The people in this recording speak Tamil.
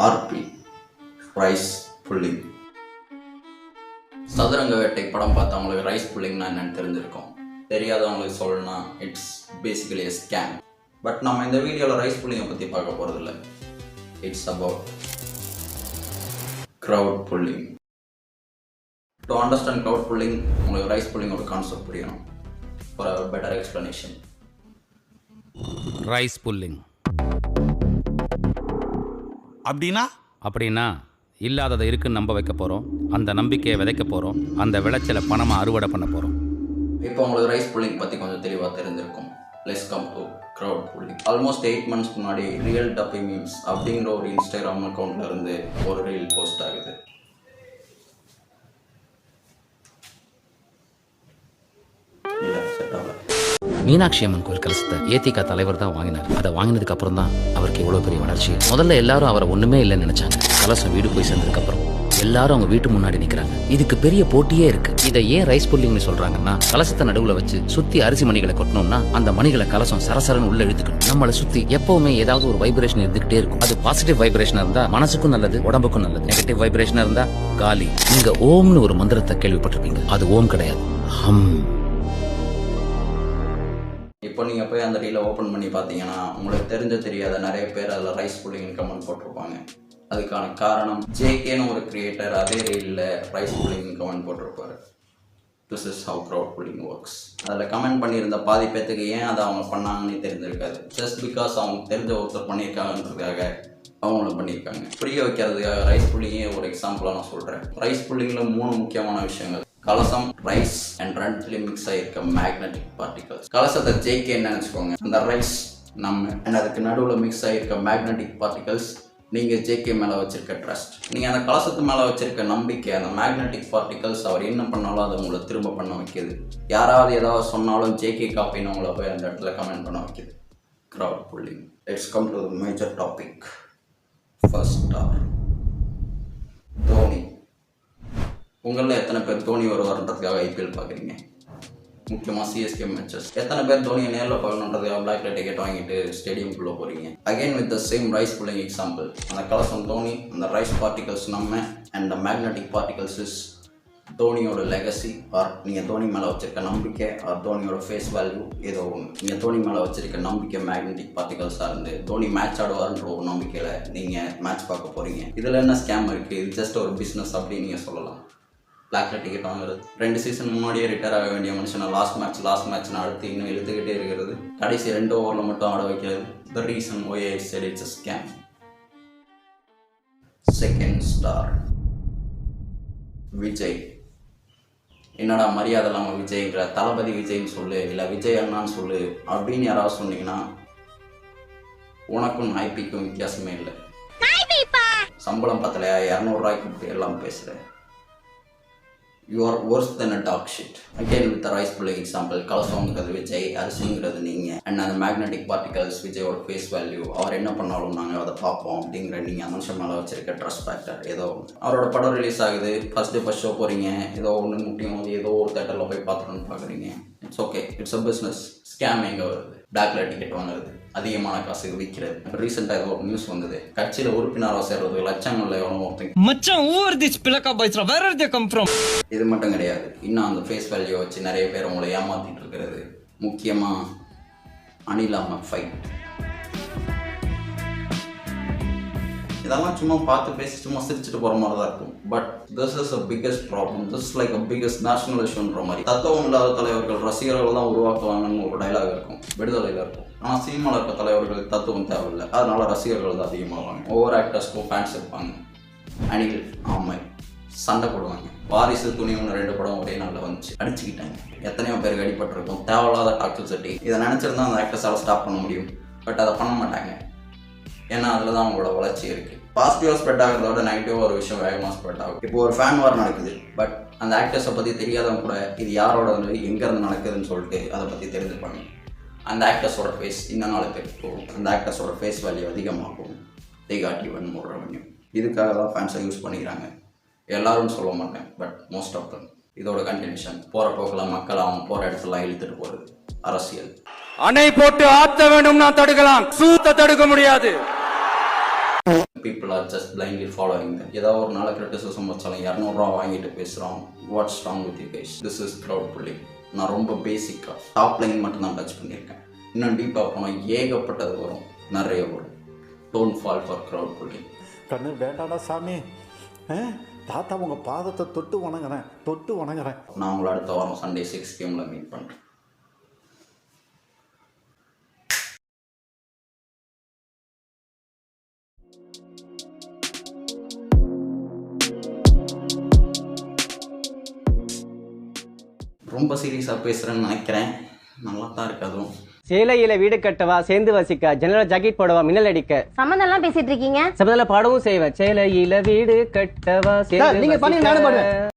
RB rice pulling. சதுரங்க வேட்டை படம் பார்த்தவங்களுக்கு ரைஸ் புல்லிங்னா என்னன்னு தெரிஞ்சிருக்கும். தெரியாதவங்களுக்கு சொல்லணும்னா it's basically a scam. But நம்ம இந்த வீடியோவில் ரைஸ் புல்லிங்கை பற்றி பார்க்க போகிறதில்ல. It's about crowd pulling. To understand crowd pulling உங்களுக்கு ரைஸ் புல்லிங்கோட கான்செப்ட் புரியணும். For a better explanation, rice pulling அப்படின்னா இல்லாததை இருக்குன்னு நம்ப வைக்க போகிறோம், அந்த நம்பிக்கையை விதைக்க போகிறோம், அந்த விளைச்சலை பணமாக அறுவடை பண்ண போகிறோம். இப்போ உங்களுக்கு ரைஸ் புல்லிங் பற்றி கொஞ்சம் தெளிவாக தெரிஞ்சிருக்கும். Let's come to crowd pulling. Almost 8 months முன்னாடி ரியல் டப்பி மீம்ஸ் அப்படிங்கிற ஒரு இன்ஸ்டாகிராம் அக்கௌண்ட்ல இருந்து ஒரு ரீல் போஸ்ட் ஆகுது. மீனாட்சி அம்மன் கோயில் கலசத்தை ஏதிகா தலைவர் தான் வாங்கினார். அதை வாங்கினதுக்கு அப்புறம் தான் அவருக்கு எவ்வளவு பெரிய வளர்ச்சி. முதல்ல எல்லாரும் அவரை ஒண்ணுமே இல்லைன்னு நினைச்சாங்க. கலசம் வீடு போய் சேர்ந்ததுக்கு அப்புறம் எல்லாரும் அவங்க வீட்டு முன்னாடி நிக்கிறாங்க. இதுக்கு பெரிய போட்டியே இருக்கு. இதை ஏன் ரைஸ் புல்லிங்னு சொல்றாங்கன்னா, கலசத்தை நடுவுல வச்சு சுத்தி அரிசி மணிகளை கொட்டணும்னா அந்த மணிகளை கலசம் சரசரன்னு உள்ள இழுத்துக்கணும். நம்மளை சுத்தி எப்பவுமே ஏதாவது ஒரு வைப்ரேஷன் இருந்துகிட்டே இருக்கும். அது பாசிட்டிவ் வைப்ரேஷன் இருந்தா மனசுக்கும் நல்லது, உடம்புக்கும் நல்லது. நெகட்டிவ் வைப்ரேஷன் இருந்தா காலி. நீங்க ஓம்னு ஒரு மந்திரத்தை கேள்விப்பட்டிருப்பீங்க. அது ஓம் கிடையாது, ஹம். இப்போ நீங்கள் போய் அந்த ரீலை ஓப்பன் பண்ணி பார்த்தீங்கன்னா உங்களுக்கு தெரியாத நிறைய பேர் அதில் ரைஸ் புல்லிங் கமெண்ட் போட்டிருப்பாங்க. அதுக்கான காரணம் ஜேகேன்னு ஒரு கிரியேட்டர் அதே ரீலில் ரைஸ் புல்லிங் கமெண்ட் போட்டிருப்பாரு. This is how crowd pulling works. அதில் கமெண்ட் பண்ணியிருந்த பாதி பேத்துக்கு ஏன் அதை அவங்க பண்ணாங்கன்னு தெரிஞ்சிருக்காது. ஜஸ்ட் பிகாஸ் அவங்க தெரிஞ்ச ஒருத்தர் பண்ணியிருக்காங்கன்றதுக்காக அவங்களும் பண்ணியிருக்காங்க. புரிய வைக்கிறதுக்காக ரைஸ் புல்லிங்கே ஒரு எக்ஸாம்பிளாக நான் சொல்கிறேன். ரைஸ் புல்லிங்கில் 3 முக்கியமான விஷயங்கள்: கலசம், ரைஸ் அண்ட் ரெண்டுலேயும் மிக்ஸ் ஆகிருக்க மேக்னெட்டிக் பார்ட்டிகல்ஸ். கலசத்தை ஜேகேன்னு நினச்சிக்கோங்க, அந்த ரைஸ் நம்ம, அண்ட் அதுக்கு நடுவில் மிக்ஸ் ஆகிருக்க மேக்னெட்டிக் பார்ட்டிகல்ஸ் நீங்கள் ஜேகே மேலே வச்சிருக்க ட்ரஸ்ட். நீங்கள் அந்த கலசத்து மேலே வச்சிருக்க நம்பிக்கை, அந்த மேக்னெட்டிக் பார்ட்டிகல்ஸ் அவர் என்ன பண்ணாலும் அதை உங்களை திரும்ப பண்ண வைக்கிது. யாராவது ஏதாவது சொன்னாலும் ஜேகே காப்பின்னு உங்களை போய் அந்த இடத்துல கமெண்ட் பண்ண வைக்கிது. Crowd pulling. Let's come to the major topic. First star Dhoni. உங்களில் எத்தனை பேர் தோனி வருவார்ன்றதுக்காக ஐபிஎல் பார்க்குறீங்க? முக்கியமாக சிஎஸ்கே மேட்சஸ். எத்தனை பேர் தோனியை நேரில் பார்க்கணுன்றதுக்காக பிளாக்ல டிக்கெட் வாங்கிட்டு ஸ்டேடியம்குள்ளே போகிறீங்க? Again with the same rice pulling example. அந்த கலசம் தோனி, அந்த ரைஸ் பார்ட்டிகல்ஸ் நம்ம, and the magnetic particles is தோனியோட லெகசி. ஆர் நீங்கள் தோனி மேலே வச்சிருக்க நம்பிக்கை, ஆர் தோனியோட ஃபேஸ் வேல்யூ, ஏதோ ஒன்று. நீங்கள் தோனி மேலே வச்சிருக்க நம்பிக்கை மேக்னெட்டிக் பார்ட்டிகல்ஸாக இருந்து தோனி மேட்ச் ஆடுவார்ன்ற ஒரு நம்பிக்கையில் நீங்கள் மேட்ச் பார்க்க போகிறீங்க. இதில் என்ன ஸ்கேம் இருக்குது? இது ஜஸ்ட் ஒரு பிஸ்னஸ் அப்படின்னு நீங்கள் சொல்லலாம். பிளாக்ல டிக்கெட் வாங்குறது, 2 சீசன் முன்னாடியே ரிட்டையர் ஆக வேண்டிய மனுஷனை லாஸ்ட் மேட்ச்னு அடுத்து இன்னும் இழுத்துக்கிட்டே இருக்கிறது, கடைசி 2 ஓவரில் மட்டும் ஆட வைக்கிறது. The reason why I said it's a scam. Second star Vijay. என்னடா மரியாதை இல்லாமல் விஜய்ங்கிற, தளபதி விஜய்ன்னு சொல்லு, இல்லை விஜய் அண்ணான்னு சொல்லு அப்படின்னு யாராவது சொன்னீங்கன்னா உனக்கும் ஐபிக்கும் வித்தியாசமே இல்லை. சம்பளம் பத்தலையா, 200 ரூபாய்க்கு எல்லாம் பேசுகிறேன். You are worse than a dog shit. Again with the rice pulling example. கலசம்ங்கிறது Vijay, அரிசிங்கிறது நீங்கள், அண்ட் அந்த மேக்னெட்டிக் பார்ட்டிகல்ஸ் விஜயோட ஃபேஸ் வேல்யூ. அவர் என்ன பண்ணாலும் நாங்கள் அதை பார்ப்போம் அப்படிங்கிற நீங்கள் அந்த மனுஷன் மேலே வச்சிருக்க ட்ரஸ்ட் ஃபேக்டர். ஏதோ அவரோட படம் ரிலீஸ் ஆகுது, ஃபர்ஸ்ட் ஷோ போகிறீங்க, ஏதோ ஒன்று முட்டியும் போது ஏதோ ஒரு தேட்டரில் போய் பார்த்துட்டு பார்க்குறீங்க. It's okay, it's a business. Scam எங்கே வருது? பிளாக்ல டிக்கெட் வாங்குறது, அதிகமான காசுக்கு விற்கிறது. ரீசெண்டாக ஏதோ ஒரு நியூஸ் வந்தது, கட்சியில் உறுப்பினராக சேர்றது லட்சங்கள்ல எவ்வளோ மச்சான் ஓவர் திஸ் பிளக்கா பாய்ஸ்ரா, where are they come from? இது மட்டும் கிடையாது, இன்னும் அந்த ஃபேஸ் வேல்யூ வச்சு நிறைய பேர் உங்களை ஏமாத்திட்டு இருக்கிறது. முக்கியமாக அனில் அஹ்மத் ஃபைட். இதெல்லாம் சும்மா பார்த்து பேசி சும்மா சிரிச்சுட்டு போகிற மாதிரி தான் இருக்கும். But this is a biggest problem. This is like a biggest national இஷ்யூன்ற மாதிரி. தத்துவம் இல்லாத தலைவர்கள் ரசிகர்கள் தான் உருவாக்குவாங்கன்னு ஒரு டைலாக் இருக்கும், விடுதலையில் இருக்கும். ஆனால் சினிமாவில் இருக்க தலைவர்களுக்கு தத்துவம் தேவையில்லை, அதனால ரசிகர்கள் தான் அதிகமாகுவாங்க. ஒவ்வொரு ஆக்டர்ஸ்க்கும் ஃபேன்ஸ் இருப்பாங்க. அனில் அஹ்மத் சண்டை போடுவாங்க. வாரிசு, துணிவுன்னு 2 படம் ஒரே நாளில் வந்துச்சு, அடிச்சுக்கிட்டாங்க. எத்தனையோ பேருக்கு அடிபட்டிருக்கும். தேவையில்லாத டாக்ஸிசிட்டி. இதை நினச்சிருந்தா அந்த ஆக்டர்ஸால் ஸ்டாப் பண்ண முடியும். பட் அதை பண்ண மாட்டாங்க, ஏன்னா அதில் தான் அவங்களோட வளர்ச்சி இருக்குது. பாசிட்டிவாக ஸ்ப்ரெட் ஆகிறதோட நெகட்டிவாக ஒரு விஷயம் வேகமாக ஸ்ப்ரெட் ஆகும். இப்போ ஒரு ஃபேன் வார் நடக்குது, பட் அந்த ஆக்டர்ஸை பற்றி தெரியாதவங்க கூட இது யாரோட எங்கேருந்து நடக்குதுன்னு சொல்லிட்டு அதை பற்றி தெரிஞ்சுப்பாங்க. அந்த ஆக்டர்ஸோட ஃபேஸ் இன்னும் 4 பேருக்கு போகும், அந்த ஆக்டர்ஸோட ஃபேஸ் வேல்யூ அதிகமாகும். they got even more revenue. இதுக்காக தான் ஃபேன்ஸை யூஸ் பண்ணிக்கிறாங்க. எல்லாரும் சொல்ல மாட்டேன், பட் மோஸ்ட் ஆஃப் தம். இதோட கண்டினியூஷன். போகிற போக்கில் மக்கள் அவங்க போகிற இடத்துல இழுத்துட்டு போகிறது அரசியல். அணை போட்டு ஆத்த வேண்டும்னா தடுக்கலாம், சூத்த தடுக்க முடியாது. People are just blindly following them. ஏதாவது ஒரு நாள் கிரிட்டிசிசம் வச்சாலும் 200 ரூபா வாங்கிட்டு பேசுகிறோம். What's wrong with you guys? This is crowd pulling. நான் ரொம்ப பேசிக்காக டாப் லைன் மட்டும் தான் டச் பண்ணியிருக்கேன். இன்னும் டீப்பாக போனால் ஏகப்பட்டது வரும், நிறைய வரும். Don't fall for crowd pulling. கண்ணு வேண்டாடா சாமி, தாத்தா உங்கள் பாதத்தை தொட்டு வணங்குறேன். நான் உங்களை அடுத்த வாரம் Sunday 6 PM மீட் பண்ணுறேன். ரொம்ப சீரியஸாக பேசுகிறேன்னு நினைக்கிறேன். நல்லா தான் இருக்கு. அதுவும் சேலையில வீடு கட்டவா, சேர்ந்து வசிக்க, ஜன்னல ஜாக்கெட் போடவா, மின்னல் அடிக்க, சம்மந்தம் பேசிட்டு இருக்கீங்க. சம்மந்தம் பாடவும் செய்வேன். சேலையில வீடு கட்டவா, சேர்ந்து நீங்க பண்ணி நானும் பாடுவேன்.